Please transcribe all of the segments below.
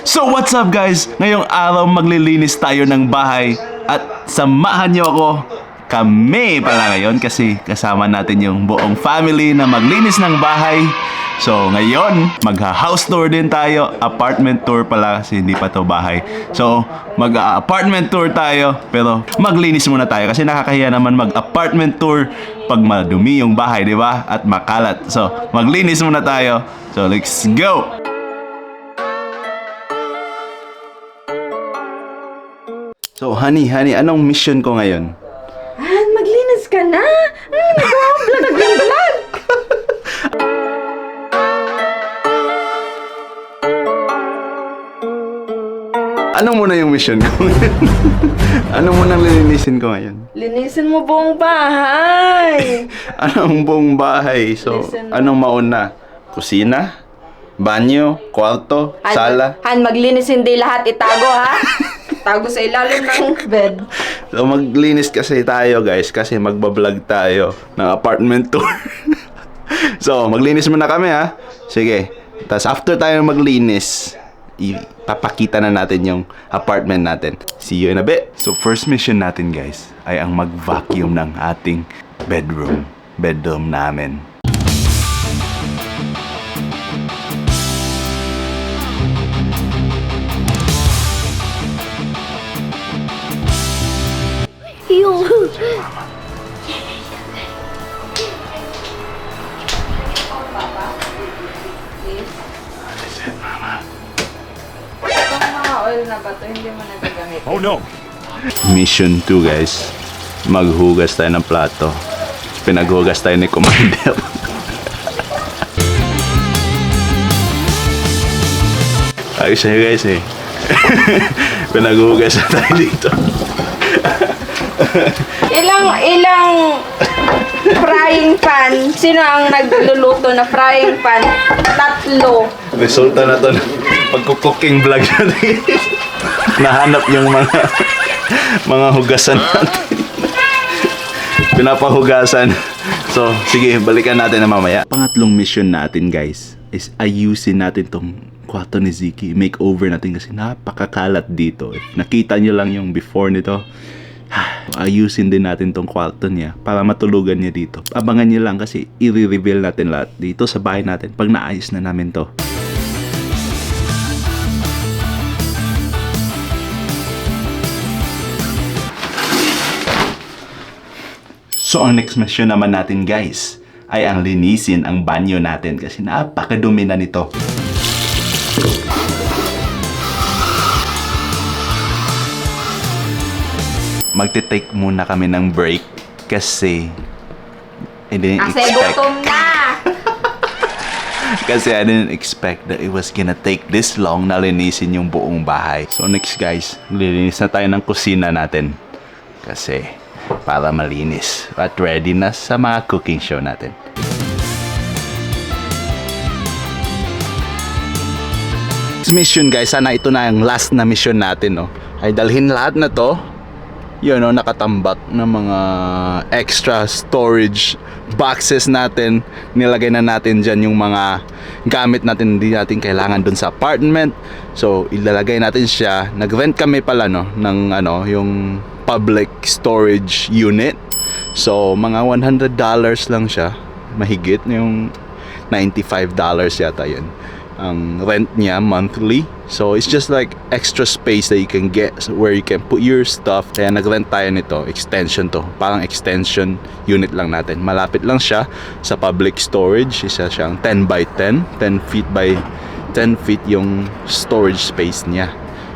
So what's up guys? Ngayong araw maglilinis tayo ng bahay at samahan niyo ako. Kami pala ngayon kasi kasama natin yung buong family na maglinis ng bahay. So ngayon magha-house tour din tayo. Apartment tour pala kasi hindi pa to bahay. So mag-apartment tour tayo pero maglinis muna tayo kasi nakakahiya naman mag-apartment tour pag madumi yung bahay, di ba? At makalat. So maglinis muna tayo. So let's go! So honey, anong mission ko ngayon? Maglinis ka na! Nag-vlog! Ano muna yung mission ko ngayon? Ano muna lilinisin ko ngayon? Linisin mo buong bahay! Anong buong bahay? So, anong mauna? Kusina? Banyo? Kwarto? Sala? Maglinis hindi lahat itago, ha? Tago sa ilalim ng bed. So, maglinis kasi tayo, guys, kasi magbablog tayo ng apartment tour. So, maglinis muna kami, ha? Sige. Tapos, after tayo maglinis, ipapakita na natin yung apartment natin. See you in a bit. So, first mission natin, guys, ay ang mag-vacuum ng ating bedroom namin. Yung... Itong mga oil na ba ito, hindi mo nagagamit? Oh no! Mission 2, guys. Maghugas tayo ng plato. Pinaghugas tayo ni Commander. Ayos sa'yo, guys, eh. Pinaghugas na tayo dito. Ilang frying pan? Sino ang nagluluto na frying pan? 3. Resulta na to ng pagkukuking vlog natin. Nahanap yung mga hugasan natin. Pinapahugasan. So, sige, balikan natin na mamaya. Pangatlong mission natin, guys, is ayusin natin tong kwarto ni Ziki. Makeover natin kasi napakakalat dito. If nakita nyo lang yung before nito, ayusin din natin tong kwarto niya para matulugan niya dito. Abangan niyo lang kasi i-reveal natin lahat dito sa bahay natin pag naayos na namin to. So ang next mission naman natin, guys, ay ang linisin ang banyo natin kasi napakadumi na nito. Magte-take muna kami ng break kasi I didn't expect. Gutom na! Kasi I didn't expect that it was gonna take this long na linisin yung buong bahay. So next, guys, lilinis na tayo ng kusina natin kasi para malinis at ready na sa mga cooking show natin. Mission, guys, sana ito na yung last na mission natin, no? Ay dalhin lahat na to. Yun, no, nakatambak ng mga extra storage boxes natin. Nilagay na natin dyan yung mga gamit natin hindi natin kailangan dun sa apartment. So, ilalagay natin siya. Nag-rent kami pala, no, ng yung public storage unit. So, mga $100 lang siya. Mahigit yung $95 yata yun ang rent niya monthly. So it's just like extra space that you can get where you can put your stuff. Kaya nag-rent tayo nito, extension to, parang extension unit lang natin. Malapit lang siya sa public storage. Isa siyang 10 by 10 feet by 10 feet yung storage space niya.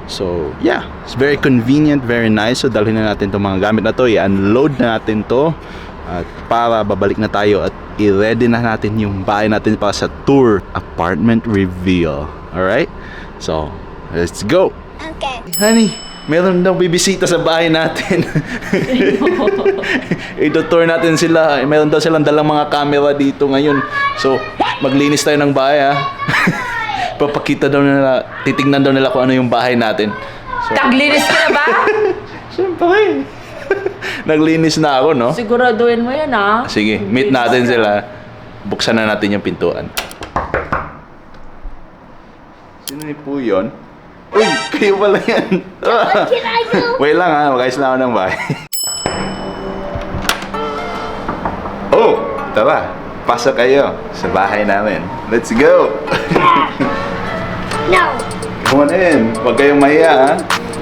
So yeah, it's very convenient, very nice. So dalhin na natin itong mga gamit na to, i-unload na natin to at para babalik na tayo at i-ready na natin yung bahay natin para sa tour apartment reveal. Alright? So, let's go! Okay. Honey, meron daw bibisita sa bahay natin. Ito-tour natin sila. Meron daw silang dalang mga camera dito ngayon. So, maglinis tayo ng bahay, ha? Papakita daw nila, titignan daw nila kung ano yung bahay natin. So, Taglinis ka na ba? siyempre. Naglinis na ako, no? Siguraduhin mo yan, ha? Sige, meet natin sila. Buksan na natin yung pintuan. Sino po yun? Uy, kayo pala yan. Can I go? Wait lang ha, mag-ayos lang ako ng bahay. Oh, tara. Pasok kayo sa bahay namin. Let's go! No. Come on in. Huwag kayong mahiya ha.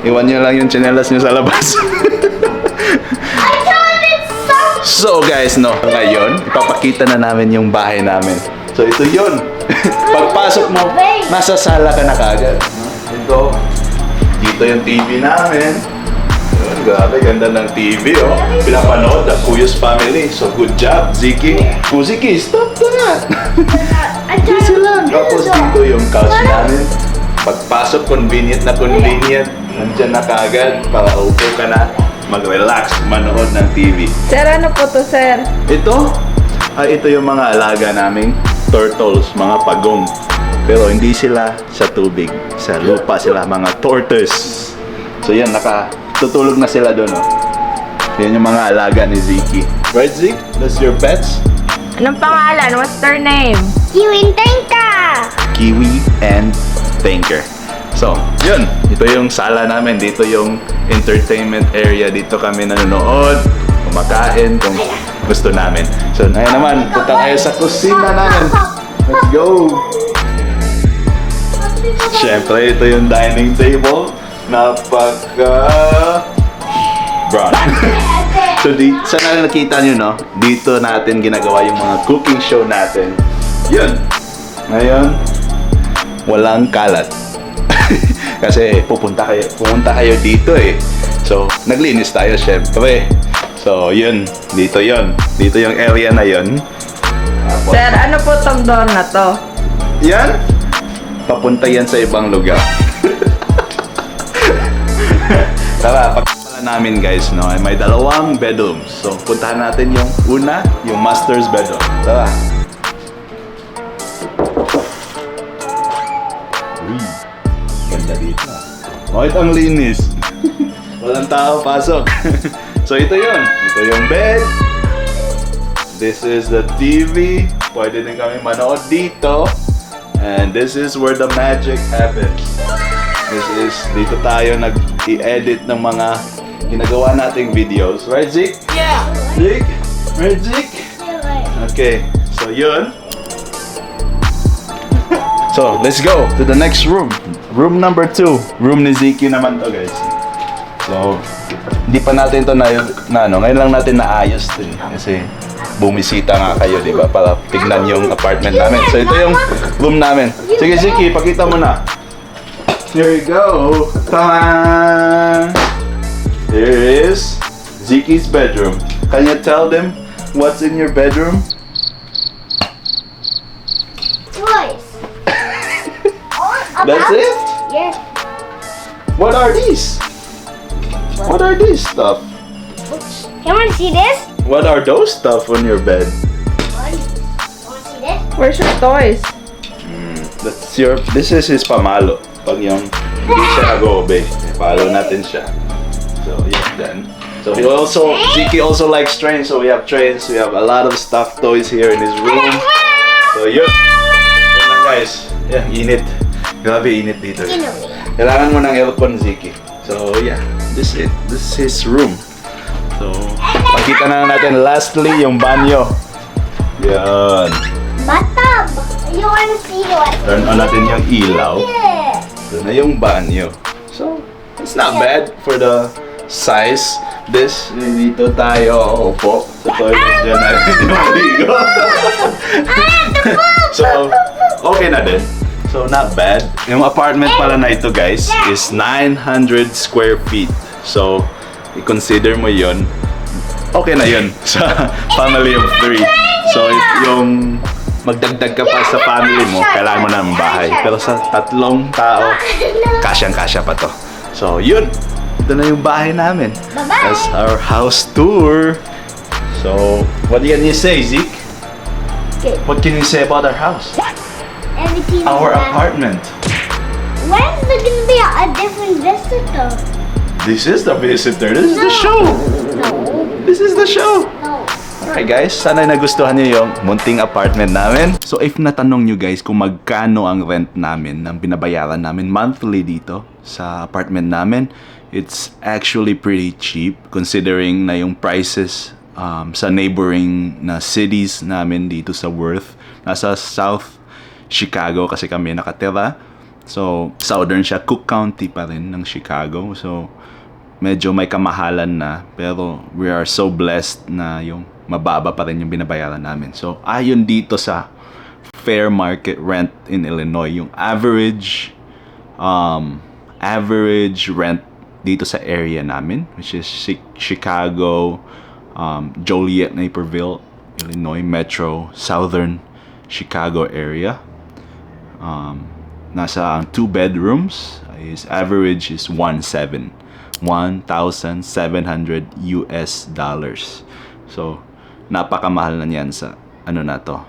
Iwan nyo lang yung tsinelas nyo sa labas. I thought it's so. So guys, no, ngayon, ipapakita na namin yung bahay namin. So ito yun. Pagpasok mo, nasa sala ka na kagad. Ito, dito yung TV namin. Yun, grabe, ganda ng TV, oh. Pinapanood ang Kuyos family. So good job, Ziki. Oh, Ziki, stop that! I thought Easy lang. Tapos dito yung couch namin. Pagpasok, convenient na convenient. Nandyan na kagad para upo ka na. Mag-relax, manood ng TV. Sir, ano po to, sir? Ito, ito yung mga alaga naming turtles, mga pagong. Pero hindi sila sa tubig. Sa lupa sila, mga tortoise. So yan, nakatutulog na sila doon. Oh. Yan yung mga alaga ni Ziki. Right, Zeke? That's your pets? Anong pangalan? What's their name? Kiwintenka. Kiwi and Thinker. So, yun. Ito yung sala namin. Dito yung entertainment area. Dito kami nanonood, kumakain kung gusto namin. So, ngayon naman, punta kayo sa kusina namin. Let's go! Siyempre, ito yung dining table. Brown. So, sana nakita nyo, no? Dito natin ginagawa yung mga cooking show natin. Yun. Ngayon, walang kalat. Kasi pumunta kayo dito eh. So, naglinis tayo syempre. So, yun. Dito yun. Dito yung area na yun. Tapos, Sir, ano po tong door na to? yan. Papunta yan sa ibang lugar. Tara, pagkakala namin guys, no, ay may dalawang bedrooms. So, puntahan natin yung una, yung master's bedroom. Tara. Uy, ganda dito. Bakit ang linis? Walang tao, pasok. So, ito yun. Ito yung bed. This is the TV. Pwede din kami manood dito. And this is where the magic happens. This is, dito tayo nag-i-edit ng mga ginagawa nating videos. Right, Zeke? Yeah. Zeke? Right, Zeke? Okay. So, yun. So, let's go to the next room. Room number 2. Room ni Zeke naman to, guys. So, hindi pa natin to ngayon lang natin naayos to eh. Kasi bumisita nga kayo, di ba? Para tignan yung apartment namin. So, ito yung room namin. Sige, Zeke, pakita mo na. Here you go. Ta-da! Here is Zeke's bedroom. Can you tell them what's in your bedroom? Toys. That's it? Yes. What are these? What are these stuff? You want to see this? What are those stuff on your bed? Want to see this? Where's your toys? This is his pamalo. Pag yung hindi siya nag-obey, follow natin siya. So, yes, then. So, Zeke also likes trains, so we have trains. We have a lot of stuffed toys here in his room. So, yun. Yun lang, guys. Yeah, init. Grabe, init dito. Kailangan mo ng aircon, Zeke. So, yeah. This is his room. So, pakita na natin lastly yung banyo. Yan. Bathtub. You want to see what? Turn on natin yung ilaw. Yeah. Ito na yung banyo. So, it's not bad for the size. Dito tayo upo sa toilet dyan natin yung ligo. So, okay na din. So, not bad. Yung apartment pala na ito, guys, is 900 square feet. So, i-consider mo yon. Okay na yun sa family of 3. So, if yung magdagdag ka pa sa family mo, kailangan mo ng bahay. Pero sa 3 tao, kasyang-kasya pa to. So, yun. Ito na yung bahay namin. Bye-bye. That's our house tour. So, what can you say, Zeke? Good. What can you say about our house? Everything. Our apartment. When's there gonna be a different visitor? This is the visitor. This is the show. No. This is the show. No. Okay guys, sana nagustuhan niyo yung munting apartment namin. So if natanong nyo guys kung magkano ang rent namin, ang binabayaran namin monthly dito sa apartment namin, it's actually pretty cheap considering na yung prices sa neighboring na cities namin dito sa Worth. Nasa South Chicago kasi kami nakatira. So southern siya, Cook County pa rin ng Chicago. So medyo may kamahalan na, pero we are so blessed na yung mababa pa rin yung binabayaran namin. So ayon dito sa fair market rent in Illinois, yung average rent dito sa area namin, which is Chicago, Joliet, Naperville, Illinois Metro, Southern Chicago area, nasa 2 bedrooms, is average is $1,700 US dollars. So napakamahal na niyan sa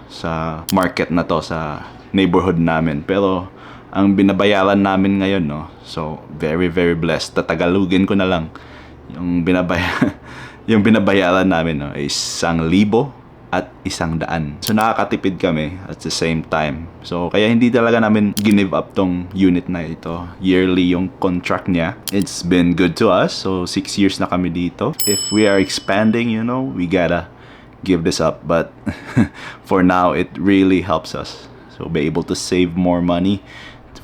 sa market na to, sa neighborhood namin. Pero ang binabayaran namin ngayon, no, so very very blessed. Tatagalugin ko na lang yung yung binabayaran namin, no, is 1,000 at 100. So nakakatipid kami at the same time. So kaya hindi talaga namin give up tong unit na ito. Yearly yung contract niya. It's been good to us. So 6 years na kami dito. If we are expanding, you know, we gotta give this up. But for now, it really helps us. So be able to save more money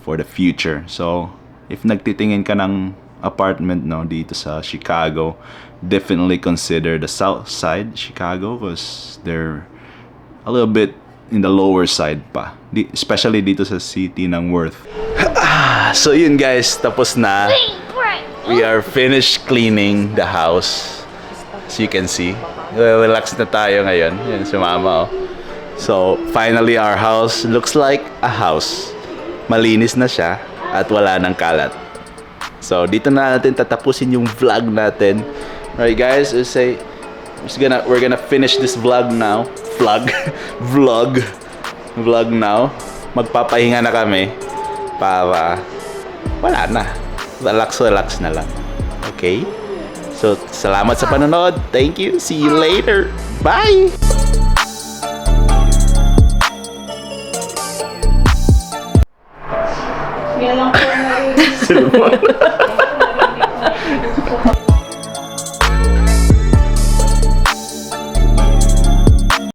for the future. So if nagtitingin ka ng apartment, no, dito sa Chicago, definitely consider the south side Chicago because they're a little bit in the lower side pa, especially dito sa city ng Worth. So yun guys, tapos na. We are finished cleaning the house. As you can see, relax na tayo ngayon. Yan si mama, oh. So finally our house looks like a house. Malinis na siya at wala nang kalat. So dito na natin tatapusin yung vlog natin. Alright guys, we're gonna finish this vlog now. Vlog now. Magpapahinga na kami para wala na. Relax na lang. Okay? So salamat sa panonood. Thank you. See you later. Bye. Yan lang po na rin.